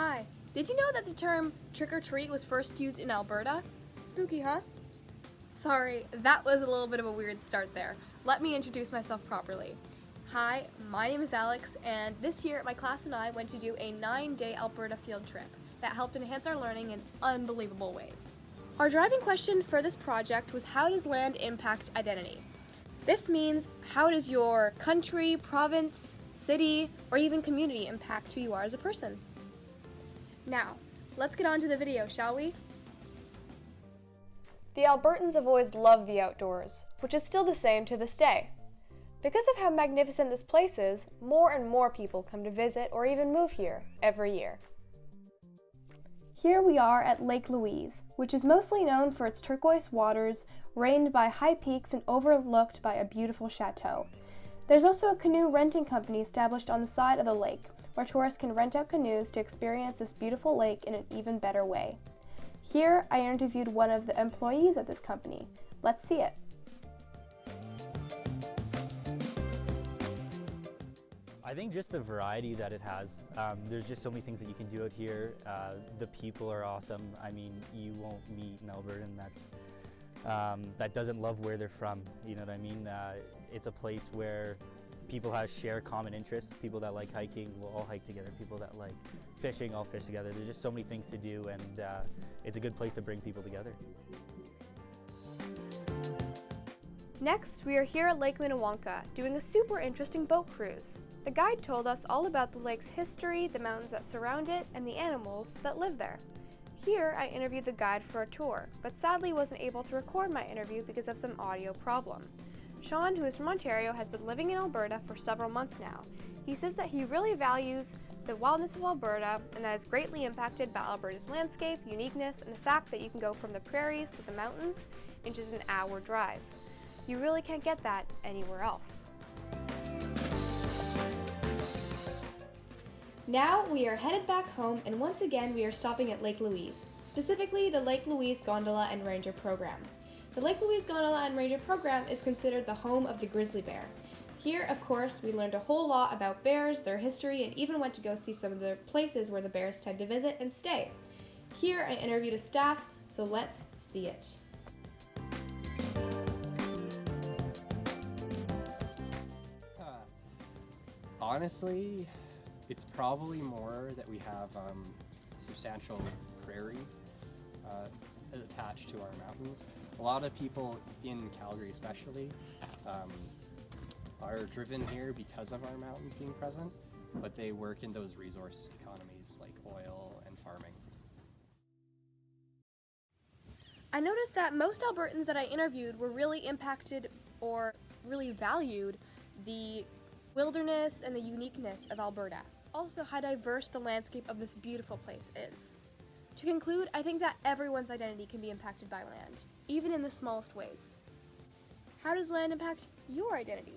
Hi, did you know that the term trick-or-treat was first used in Alberta? Spooky, huh? Sorry, that was a little bit of a weird start there. Let me introduce myself properly. Hi, my name is Alex, and this year my class and I went to do a 9-day Alberta field trip that helped enhance our learning in unbelievable ways. Our driving question for this project was, how does land impact identity? This means, how does your country, province, city, or even community impact who you are as a person? Now, let's get on to the video, shall we? The Albertans have always loved the outdoors, which is still the same to this day. Because of how magnificent this place is, more and more people come to visit or even move here every year. Here we are at Lake Louise, which is mostly known for its turquoise waters, rained by high peaks and overlooked by a beautiful chateau. There's also a canoe renting company established on the side of the lake, where tourists can rent out canoes to experience this beautiful lake in an even better way. Here, I interviewed one of the employees at this company. Let's see it. I think just the variety that it has. There's just so many things that you can do out here. The people are awesome. I mean, you won't meet an Albertan that doesn't love where they're from. You know what I mean? It's a place where people share common interests. People that like hiking will all hike together. People that like fishing all fish together. There's just so many things to do, and it's a good place to bring people together. Next, we are here at Lake Minnewanka, doing a super interesting boat cruise. The guide told us all about the lake's history, the mountains that surround it, and the animals that live there. Here, I interviewed the guide for a tour, but sadly wasn't able to record my interview because of some audio problem. Sean, who is from Ontario, has been living in Alberta for several months now. He says that he really values the wildness of Alberta, and that is greatly impacted by Alberta's landscape, uniqueness, and the fact that you can go from the prairies to the mountains in just an hour drive. You really can't get that anywhere else. Now we are headed back home, and once again we are stopping at Lake Louise, specifically the Lake Louise Gondola and Ranger program. The Lake Louise Gondola and Ranger program is considered the home of the grizzly bear. Here, of course, we learned a whole lot about bears, their history, and even went to go see some of the places where the bears tend to visit and stay. Here I interviewed a staff, so let's see it. Honestly, it's probably more that we have substantial prairie attached to our mountains. A lot of people in Calgary especially are driven here because of our mountains being present, but they work in those resource economies like oil and farming. I noticed that most Albertans that I interviewed were really impacted or really valued the wilderness and the uniqueness of Alberta. Also, how diverse the landscape of this beautiful place is. To conclude, I think that everyone's identity can be impacted by land, even in the smallest ways. How does land impact your identity?